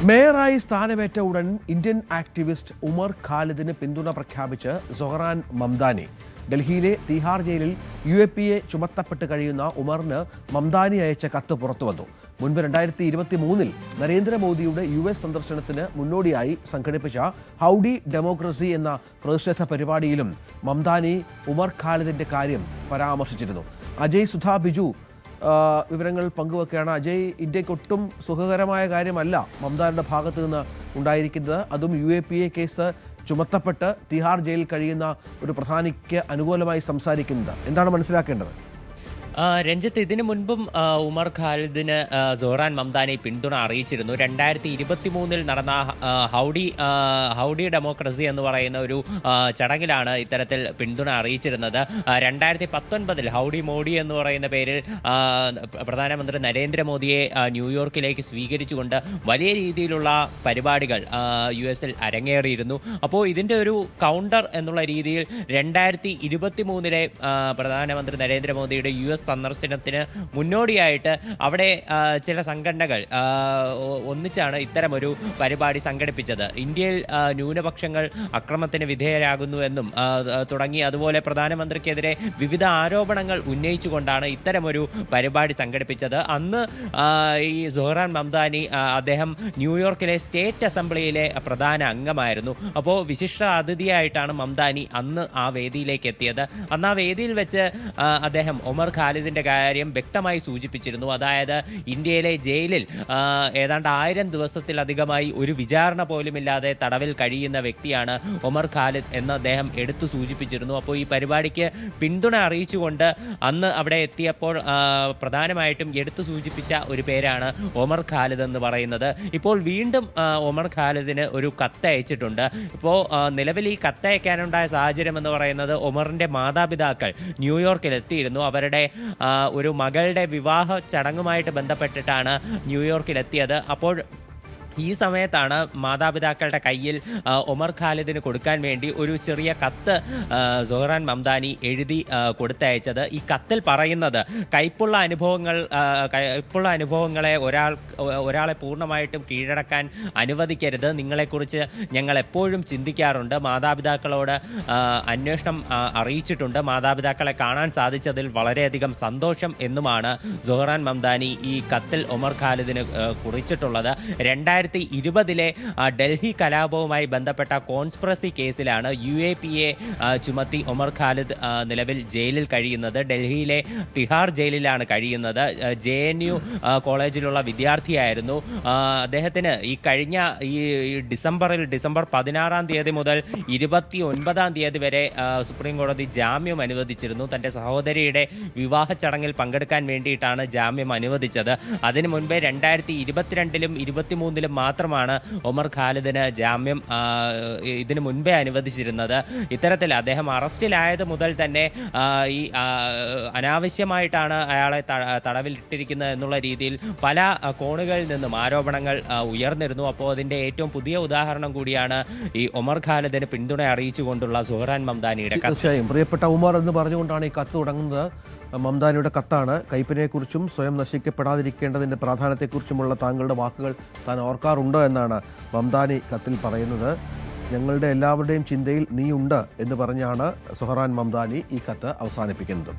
മേയറായി സ്ഥാനമേറ്റ ഉടൻ Indian activist Umar ഖാലിദിന് പിന്തുണ പ്രഖ്യാപിച്ച് സൊഹറാൻ മംദാനി. ഡൽഹിയിലെ തിഹാർ ജയിലിൽ UAPA ചുമത്തപ്പെട്ട് കഴിയുന്ന ഉമറിന് മംദാനി അയച്ച കത്ത് പുറത്തുവന്നു. മുൻപ് 2023 നരേന്ദ്രമോദിയുടെ US സന്ദർശനത്തിന് മുന്നോടിയായി സംഘടിപ്പിച്ച ഹൗഡി ഡെമോക്രസി എന്ന പ്രതിഷേധ പരിപാടിയിലും മംദാനി ഉമർ ഖാലിദിന്റെ കാര്യം പരാമർശിച്ചിരുന്നു. അജയ് സുധാ ബിജു വിവരങ്ങൾ പങ്കുവെക്കുകയാണ്. അജയ്, ഇന്ത്യക്കൊട്ടും സുഖകരമായ കാര്യമല്ല മംദാനിയുടെ ഭാഗത്ത് നിന്ന് ഉണ്ടായിരിക്കുന്നത്. അതും UAPA കേസ് ചുമത്തപ്പെട്ട് തിഹാർ ജയിലിൽ കഴിയുന്ന ഒരു പ്രധാനിക്ക് അനുകൂലമായി സംസാരിക്കുന്നത്. എന്താണ് മനസ്സിലാക്കേണ്ടത്? രഞ്ജിത്ത്, ഇതിനു മുൻപും ഉമർ ഖാലിദിന് സൊഹറാൻ മംദാനി പിന്തുണ അറിയിച്ചിരുന്നു. 2023 നടന്ന ഹൗഡി ഡെമോക്രസി എന്ന് പറയുന്ന ഒരു ചടങ്ങിലാണ് ഇത്തരത്തിൽ പിന്തുണ അറിയിച്ചിരുന്നത്. 2019 ഹൗഡി മോഡി എന്ന് പറയുന്ന പേരിൽ പ്രധാനമന്ത്രി നരേന്ദ്രമോദിയെ ന്യൂയോർക്കിലേക്ക് സ്വീകരിച്ചുകൊണ്ട് വലിയ രീതിയിലുള്ള പരിപാടികൾ US-ൽ അരങ്ങേറിയിരുന്നു. അപ്പോൾ ഇതിൻ്റെ ഒരു കൗണ്ടർ എന്നുള്ള രീതിയിൽ 2023 പ്രധാനമന്ത്രി നരേന്ദ്രമോദിയുടെ US സന്ദർശനത്തിന് മുന്നോടിയായിട്ട് അവിടെ ചില സംഘടനകൾ ഒന്നിച്ചാണ് ഇത്തരമൊരു പരിപാടി സംഘടിപ്പിച്ചത്. ഇന്ത്യയിൽ ന്യൂനപക്ഷങ്ങൾ അക്രമത്തിന് വിധേയരാകുന്നുവെന്നും തുടങ്ങി അതുപോലെ പ്രധാനമന്ത്രിക്കെതിരെ വിവിധ ആരോപണങ്ങൾ ഉന്നയിച്ചുകൊണ്ടാണ് ഇത്തരമൊരു പരിപാടി സംഘടിപ്പിച്ചത്. അന്ന് ഈ സൊഹറാൻ മംദാനി അദ്ദേഹം ന്യൂയോർക്കിലെ സ്റ്റേറ്റ് അസംബ്ലിയിലെ പ്രധാന അംഗമായിരുന്നു. അപ്പോൾ വിശിഷ്ട അതിഥിയായിട്ടാണ് മംദാനി അന്ന് ആ വേദിയിലേക്ക് എത്തിയത്. അന്ന് ആ വേദിയിൽ വെച്ച് അദ്ദേഹം ഉമർ ഖാലിദിൻ്റെ കാര്യം വ്യക്തമായി സൂചിപ്പിച്ചിരുന്നു. അതായത് ഇന്ത്യയിലെ ജയിലിൽ ഏതാണ്ട് 1000 ദിവസത്തിലധികമായി ഒരു വിചാരണ പോലുമില്ലാതെ തടവിൽ കഴിയുന്ന വ്യക്തിയാണ് ഉമർ ഖാലിദ് എന്ന് അദ്ദേഹം എടുത്തു സൂചിപ്പിച്ചിരുന്നു. അപ്പോൾ ഈ പരിപാടിക്ക് പിന്തുണ അറിയിച്ചുകൊണ്ട് അന്ന് അവിടെ എത്തിയപ്പോൾ പ്രധാനമായിട്ടും എടുത്തു സൂചിപ്പിച്ച ഒരു പേരാണ് ഉമർ ഖാലിദ് എന്ന് പറയുന്നത്. ഇപ്പോൾ വീണ്ടും ഉമർ ഖാലിദിന് ഒരു കത്ത് അയച്ചിട്ടുണ്ട്. ഇപ്പോൾ നിലവിൽ ഈ കത്തയക്കാനുണ്ടായ സാഹചര്യം എന്ന് പറയുന്നത് ഉമറിൻ്റെ മാതാപിതാക്കൾ ന്യൂയോർക്കിൽ എത്തിയിരുന്നു. അവരുടെ ഒരു മകളുടെ വിവാഹ ചടങ്ങുമായിട്ട് ബന്ധപ്പെട്ടിട്ടാണ് ന്യൂയോർക്കിലെത്തിയത്. അപ്പോൾ ഈ സമയത്താണ് മാതാപിതാക്കളുടെ കയ്യിൽ ഉമർ ഖാലിദിന് കൊടുക്കാൻ വേണ്ടി ഒരു ചെറിയ കത്ത് സൊഹറാൻ മംദാനി എഴുതി കൊടുത്തയച്ചത്. ഈ കത്തിൽ പറയുന്നത് കയ്പുള്ള അനുഭവങ്ങളെ ഒരാളെ പൂർണ്ണമായിട്ടും കീഴടക്കാൻ അനുവദിക്കരുത്. നിങ്ങളെക്കുറിച്ച് ഞങ്ങൾ എപ്പോഴും ചിന്തിക്കാറുണ്ട്. മാതാപിതാക്കളോട് അന്വേഷണം അറിയിച്ചിട്ടുണ്ട്. മാതാപിതാക്കളെ കാണാൻ സാധിച്ചതിൽ വളരെയധികം സന്തോഷം എന്നുമാണ് സൊഹറാൻ മംദാനി ഈ കത്തിൽ ഉമർ ഖാലിദിന് കുറിച്ചിട്ടുള്ളത്. 2020 ഡൽഹി കലാപവുമായി ബന്ധപ്പെട്ട കോൺസ്പിറസി കേസിലാണ് UAPA ചുമത്തി ഉമർ ഖാലിദ് നിലവിൽ ജയിലിൽ കഴിയുന്നത്. ഡൽഹിയിലെ തിഹാർ ജയിലിലാണ് കഴിയുന്നത്. JNU കോളേജിലുള്ള വിദ്യാർത്ഥിയായിരുന്നു. അദ്ദേഹത്തിന് ഈ കഴിഞ്ഞ ഡിസംബർ 16 തീയതി മുതൽ 29 തീയതി വരെ സുപ്രീം കോടതി ജാമ്യം അനുവദിച്ചിരുന്നു. തൻ്റെ സഹോദരിയുടെ വിവാഹ ചടങ്ങിൽ പങ്കെടുക്കാൻ വേണ്ടിയിട്ടാണ് ജാമ്യം അനുവദിച്ചത്. അതിനു മുൻപേ 2022 23 മാത്രമാണ് ഉമർ ഖാലിദിന് ജാമ്യം ഇതിനു മുൻപേ അനുവദിച്ചിരുന്നത്. ഇത്തരത്തിൽ അദ്ദേഹം അറസ്റ്റിലായത് മുതൽ തന്നെ ഈ അനാവശ്യമായിട്ടാണ് അയാളെ തടവിലിട്ടിരിക്കുന്നത് എന്നുള്ള രീതിയിൽ പല കോണുകളിൽ നിന്നും ആരോപണങ്ങൾ ഉയർന്നിരുന്നു. അപ്പോൾ അതിൻ്റെ ഏറ്റവും പുതിയ ഉദാഹരണം കൂടിയാണ് ഈ ഉമർ ഖാലിദിന് പിന്തുണ അറിയിച്ചുകൊണ്ടുള്ള സൊഹറാൻ മംദാനിയുടെ കത്ത്. തീർച്ചയായും പ്രിയപ്പെട്ട ഉമർ എന്ന് പറഞ്ഞുകൊണ്ടാണ് ഈ കത്ത് തുടങ്ങുന്നത്. മംദാനിയുടെ കത്താണ്. കയ്പിനെക്കുറിച്ചും സ്വയം നശിക്കപ്പെടാതിരിക്കേണ്ടതിൻ്റെ പ്രാധാന്യത്തെക്കുറിച്ചുമുള്ള താങ്കളുടെ വാക്കുകൾ താൻ ഓർക്കാറുണ്ടോ എന്നാണ് മംദാനി കത്തിൽ പറയുന്നത്. ഞങ്ങളുടെ എല്ലാവരുടെയും ചിന്തയിൽ നീയുണ്ട് എന്ന് പറഞ്ഞാണ് സൊഹറാൻ മംദാനി ഈ കത്ത് അവസാനിപ്പിക്കുന്നത്.